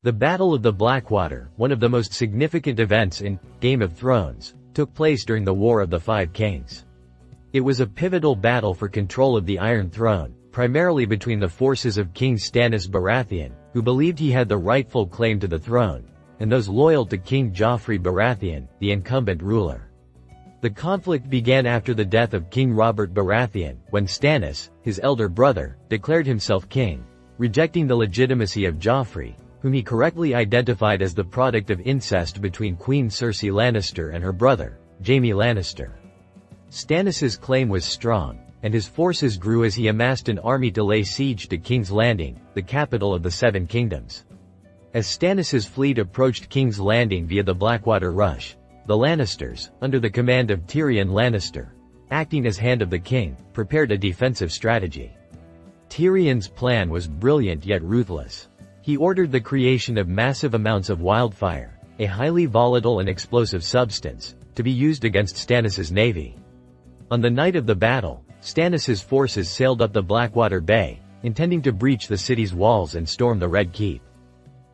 The Battle of the Blackwater, one of the most significant events in Game of Thrones, took place during the War of the Five Kings. It was a pivotal battle for control of the Iron Throne, primarily between the forces of King Stannis Baratheon, who believed he had the rightful claim to the throne, and those loyal to King Joffrey Baratheon, the incumbent ruler. The conflict began after the death of King Robert Baratheon, when Stannis, his elder brother, declared himself king, rejecting the legitimacy of Joffrey, whom he correctly identified as the product of incest between Queen Cersei Lannister and her brother, Jaime Lannister. Stannis's claim was strong, and his forces grew as he amassed an army to lay siege to King's Landing, the capital of the Seven Kingdoms. As Stannis's fleet approached King's Landing via the Blackwater Rush, the Lannisters, under the command of Tyrion Lannister, acting as Hand of the King, prepared a defensive strategy. Tyrion's plan was brilliant yet ruthless. He ordered the creation of massive amounts of wildfire, a highly volatile and explosive substance, to be used against Stannis's navy. On the night of the battle, Stannis's forces sailed up the Blackwater Bay, intending to breach the city's walls and storm the Red Keep.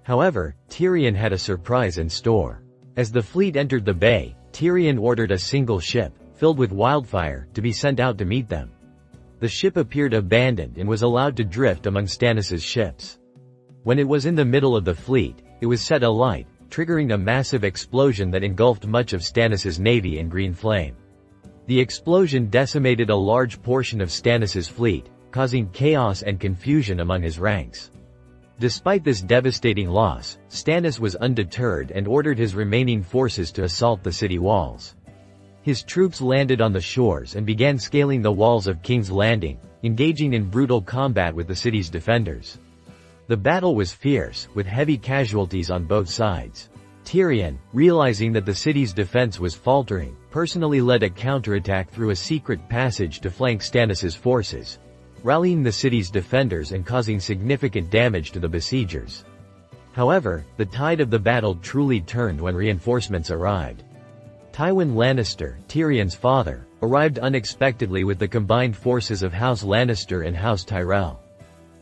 However, Tyrion had a surprise in store. As the fleet entered the bay, Tyrion ordered a single ship, filled with wildfire, to be sent out to meet them. The ship appeared abandoned and was allowed to drift among Stannis's ships. When it was in the middle of the fleet, it was set alight, triggering a massive explosion that engulfed much of Stannis's navy in green flame. The explosion decimated a large portion of Stannis's fleet, causing chaos and confusion among his ranks. Despite this devastating loss, Stannis was undeterred and ordered his remaining forces to assault the city walls. His troops landed on the shores and began scaling the walls of King's Landing, engaging in brutal combat with the city's defenders. The battle was fierce, with heavy casualties on both sides. Tyrion, realizing that the city's defense was faltering, personally led a counterattack through a secret passage to flank Stannis's forces, rallying the city's defenders and causing significant damage to the besiegers. However, the tide of the battle truly turned when reinforcements arrived. Tywin Lannister, Tyrion's father, arrived unexpectedly with the combined forces of House Lannister and House Tyrell.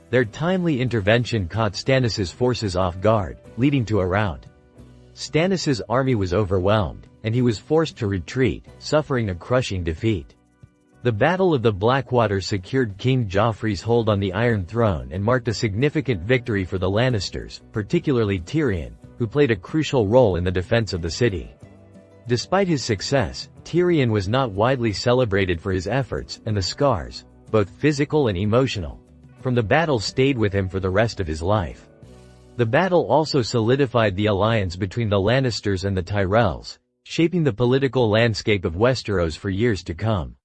Their timely intervention caught Stannis's forces off guard, leading to a rout. Stannis's army was overwhelmed, and he was forced to retreat, suffering a crushing defeat. The Battle of the Blackwater secured King Joffrey's hold on the Iron Throne and marked a significant victory for the Lannisters, particularly Tyrion, who played a crucial role in the defense of the city. Despite his success, Tyrion was not widely celebrated for his efforts, and the scars, both physical and emotional, from the battle stayed with him for the rest of his life. The battle also solidified the alliance between the Lannisters and the Tyrells, shaping the political landscape of Westeros for years to come.